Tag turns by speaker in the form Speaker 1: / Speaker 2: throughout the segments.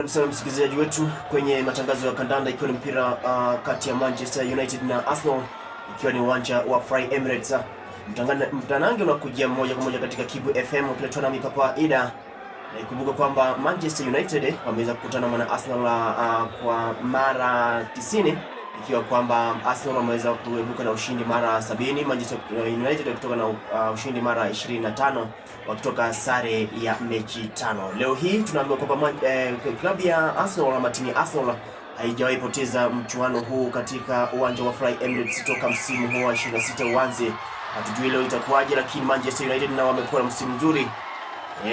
Speaker 1: Sana msikilizaji wetu kwenye matangazo ya kandanda, ikiwa ni mpira kati ya Manchester United na Arsenal, ikiwa ni uwanja wa Fly Emirates. Mtanange unakujia moja kwa moja katika Kibu FM ukiletwa na Papa Ida. Na ikumbuka kwamba Manchester United wameweza kukutana na Arsenal kwa mara 90, ikiwa kwamba Arsenal wameweza kuebuka na ushindi mara 70, Manchester United kutoka na ushindi mara 25, wakitoka sare ya mechi 5. Leo hii tunaambiwa kwamba klabu ya Arsenal ama timu ya Arsenal haijawahi poteza mchuano huu katika uwanja wa Fly Emirates toka msimu huu wa 26 uanze. Hatujui leo itakuwaje, lakini Manchester United nao wamekuwa na msimu mzuri.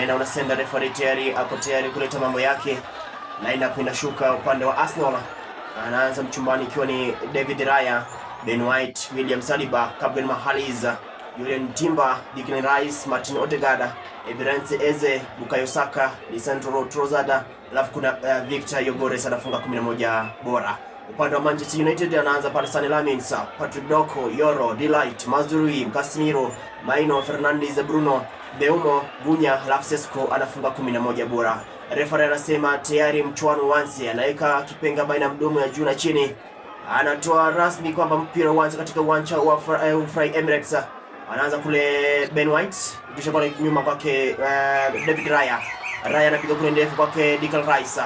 Speaker 1: Na unasenda referee tayari ako tayari kuleta mambo yake. Lineup inashuka upande wa Arsenal. Anaanza mchumbani ikiwa ni David Raya, Ben White, William Saliba, Gabriel Magalhaes, Julian Timber, Declan Rice, Martin Odegaard, Eberenze Eze, Bukayo Saka, Lisandro Trossard, alafu kuna Victor Yogores anafunga 11 bora. Upande wa Manchester United anaanza pale Sane Lammens, Patrick Doko, Yoro, Delight, Mazrui, Casemiro, Maino, Fernandes, Bruno, Beumo, Gunya, Sesko anafunga 11 bora. Referee anasema tayari mchuano uanze, anaweka kipenga baina mdomo ya juu na chini. Anatoa rasmi kwamba mpira uanze katika uwanja wa Fly Emirates. Anaanza kule Ben White, kisha kwa nyuma kwake David Raya. Raya anapiga kule ndefu kwake Declan Rice.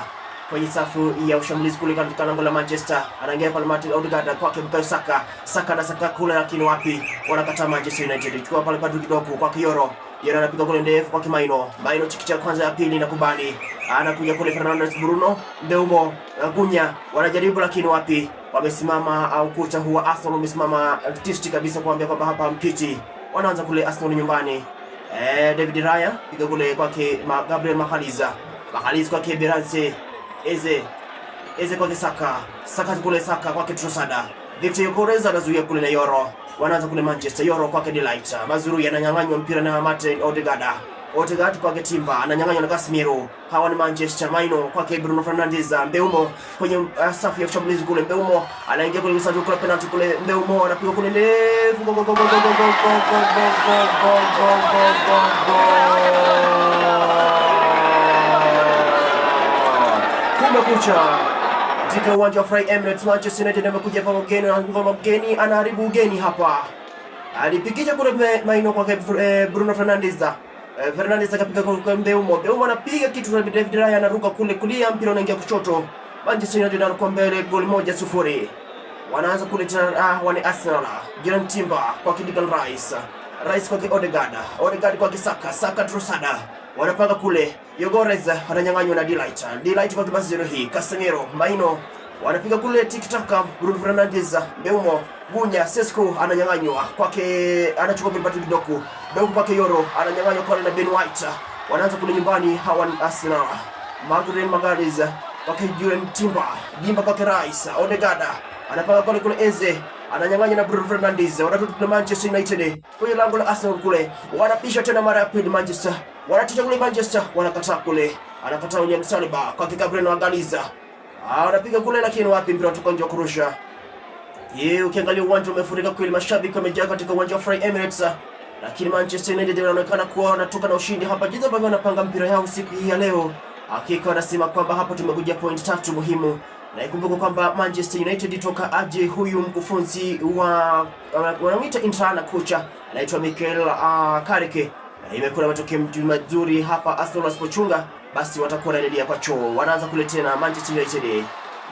Speaker 1: Kwenye safu ya ushambulizi kule katika lango la Manchester, anaingia pale Martin Odegaard kwake Bukayo Saka. Saka na Saka kule, lakini wapi, wanakataa Manchester United. Chukua pale Patrick Doko kwake Yoro. Yoro anapiga kule ndefu kwake Maino. Maino chikicha kwanza ya pili na kubali. Anakuja kule Fernandes, Bruno, Beumo, Gunya. Wanajaribu lakini wapi, wamesimama au kuta huwa Arsenal wamesimama tisti kabisa kuambia kwamba hapa mpiti. Wanaanza kule Arsenal nyumbani. David Raya piga kule kwake Gabriel Magalhaes. Magalhaes kwake Eberenze Eze kwake Saka kule Saka kwake Trossard. Victor Yogores anazuia kule na Yoro. Wanaanza kule Manchester, Yoro kwake Delight. Mazrui ananyang'anywa mpira na Martin Odegaard kwake Timber, ananyang'anywa na Casemiro. Hawa ni Manchester. Maino kwake Bruno Fernandes. Beumo kwenye safu ya ushambulizi kule. Beumo anaingia kule Sancho kule penalty kule. Beumo anapiga kule ndefu. Kumekucha katika uwanja wa Fly Emirates. Manchester United amekuja hapa mgeni, na mgeni anaharibu ugeni hapa. Alipigisha kule Maino kwa Bruno Fernandes. Fernandes akapiga kwa Beumo. Beumo anapiga kitu na David Raya anaruka kule kulia, mpira unaingia kushoto. Manchester United anakuwa mbele goli 1-0. Wanaanza kule tena wale Arsenal. Julian Timber kwa Declan Rice. Rice kwa Odegaard kwa Saka Trossard. Wanapanga kule Yogores ananyang'anywa na Delight kwa Mazrui. Casemiro, Maino wanapiga kule tiki-taka. Bruno Fernandes, Beumo, Gunya, Sesko ananyang'anywa kwake, anachukua kwa Patrick Doko kwake Yoro, ananyang'anywa kwa na Ben White. Wanaanza kule nyumbani hawa ni Arsenal. Magalhaes kwake Julian Timber kwake Rice. Odegaard anapanga kule Eze ananyang'anya na Bruno Fernandes. Wanatoka na Manchester United kwenye lango la Arsenal kule. Wanapisha tena mara ya pili Manchester. Wanatisha kule Manchester, wanakataa kule. Anakataa William Saliba kwa Gabriel Magalhaes. Anapiga kule lakini wapi, mpira kutoka nje kurusha. Ukiangalia uwanja umefurika kweli, mashabiki wamejaa katika uwanja wa Fly Emirates. Lakini Manchester United wanaonekana kuwa wanatoka na ushindi hapa. Jinsi ambavyo wanapanga mpira yao siku hii ya leo, hakika wanasema kwamba hapa tumekuja point 3 muhimu. Na ikumbuke kwamba Manchester United toka aje huyu mkufunzi wa wanamuita internal coach anaitwa Mikel Carrick. Imekuwa matokeo mazuri hapa. Arsenal wasipochunga basi watakuwa wanaendelea kwa choo. Wanaanza kule tena Manchester United.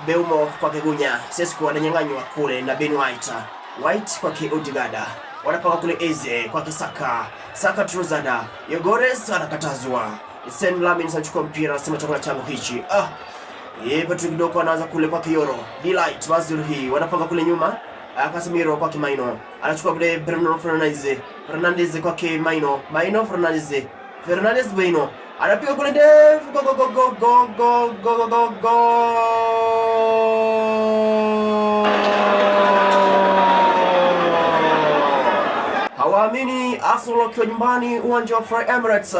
Speaker 1: Beumo kwa Gunya, Sesko ananyang'anywa kule na Ben White kwa Odegaard. Wanapanga kule Eze kwa Saka Trossard. Yogores anakatazwa. Sane Lammens anachukua mpira, anasema chakula changu hichi. Patrick Doko anaanza kule kwa Yoro. Delight, Mazrui wanapanga kule nyuma. Casemiro kwa Maino. Anachukua kule Bruno Fernandes kwa Maino. Fernandes Maino. Anapiga kule ndefu. Go. Hawaamini Arsenal wakiwa nyumbani uwanja wa Fly Emirates.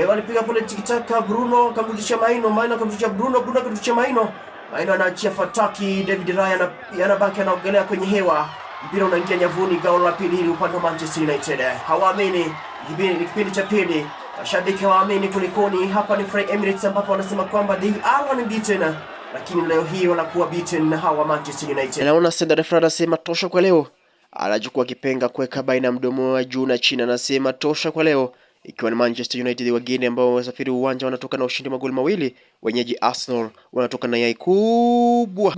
Speaker 1: Walipiga kule tiki-taka. Bruno kamrudisha Maino kamrudisha Bruno kamrudisha Maino anaachia fataki. David Raya anabaki anaogelea kwenye hewa. Mpira unaingia nyavuni, goli la pili hili upande wa Manchester United. Hawaamini. Kipindi cha pili Mashabiki waamini kulikoni. Hapa ni Fly Emirates ambapo wanasema kwamba they are unbeaten, lakini leo hii wanakuwa beaten na hawa Manchester United. Naona Senda Refra anasema tosha kwa leo. Anachukua kipenga kuweka baina mdomo wa juu na chini, anasema tosha kwa leo, ikiwa ni Manchester United wageni ambao wasafiri uwanja wanatoka na ushindi magoli mawili. Wenyeji Arsenal wanatoka na yai kubwa.